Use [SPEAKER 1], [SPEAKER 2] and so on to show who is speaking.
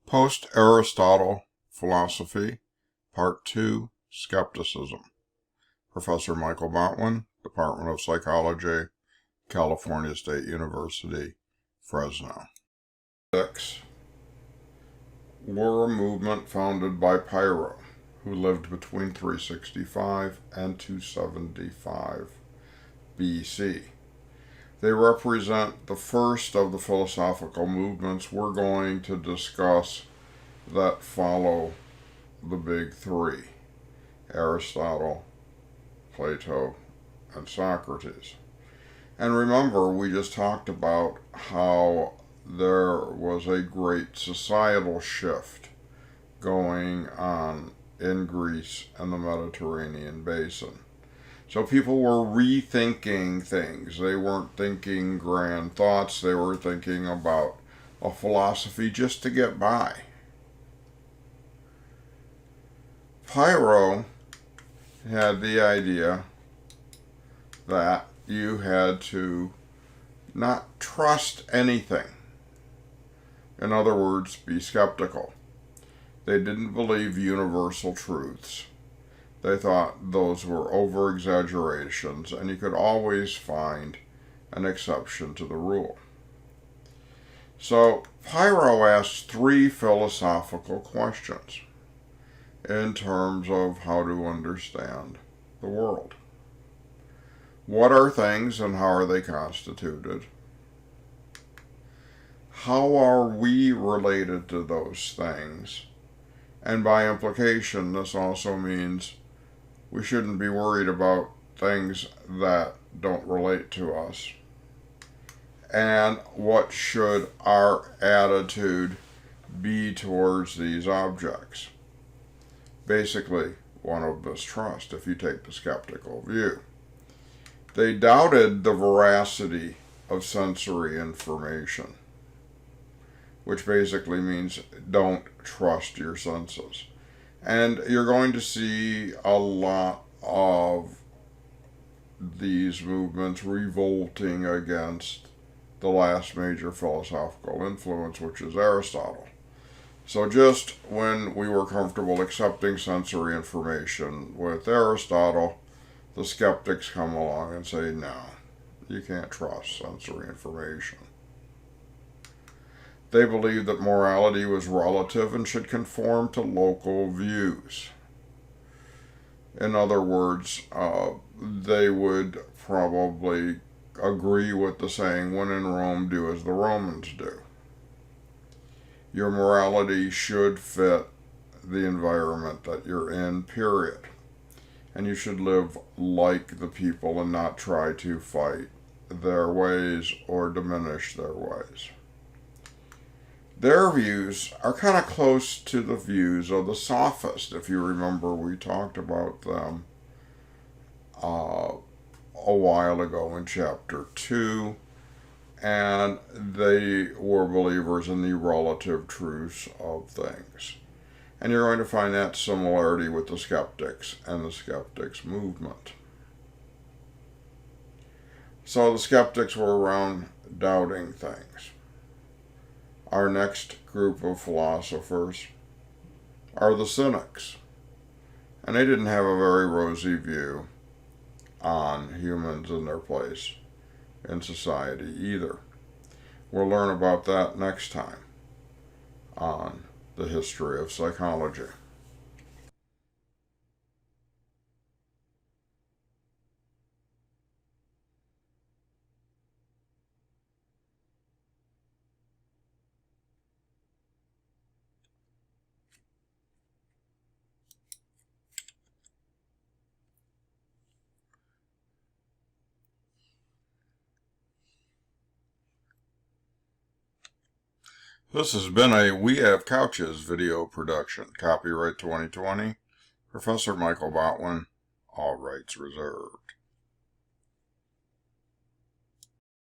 [SPEAKER 1] Post Aristotle Philosophy, Part 2, Skepticism. Professor Michael Botwin, Department of Psychology, California State University, Fresno. Skeptics were a movement founded by Pyrrho, who lived between 365 and 275 BC. They represent the first of the philosophical movements we're going to discuss that follow the big three: Aristotle, Plato, and Socrates. And remember, we just talked about how there was a great societal shift going on in Greece and the Mediterranean basin. So people were rethinking things. They weren't thinking grand thoughts. They were thinking about a philosophy just to get by. Pyrrho had the idea that you had to not trust anything. In other words, be skeptical. They didn't believe universal truths. They thought those were over-exaggerations, and you could always find an exception to the rule. So Pyrrho asked three philosophical questions in terms of how to understand the world. What are things and how are they constituted? How are we related to those things? And by implication, this also means we shouldn't be worried about things that don't relate to us. And what should our attitude be towards these objects? Basically, one of mistrust, if you take the skeptical view. They doubted the veracity of sensory information, which basically means don't trust your senses. And you're going to see a lot of these movements revolting against the last major philosophical influence, which is Aristotle. So just when we were comfortable accepting sensory information with Aristotle, the skeptics come along and say, no, you can't trust sensory information. They believed that morality was relative and should conform to local views. In other words, they would probably agree with the saying, when in Rome, do as the Romans do. Your morality should fit the environment that you're in, period. And you should live like the people and not try to fight their ways or diminish their ways. Their views are kind of close to the views of the sophists. If you remember, we talked about them a while ago in chapter 2, and they were believers in the relative truths of things. And you're going to find that similarity with the skeptics and the skeptics movement. So the skeptics were around doubting things. Our next group of philosophers are the cynics. And they didn't have a very rosy view on humans and their place in society either. We'll learn about that next time on the history of psychology. This has been a We Have Couches video production. Copyright 2020. Professor Michael Botwin. All rights reserved.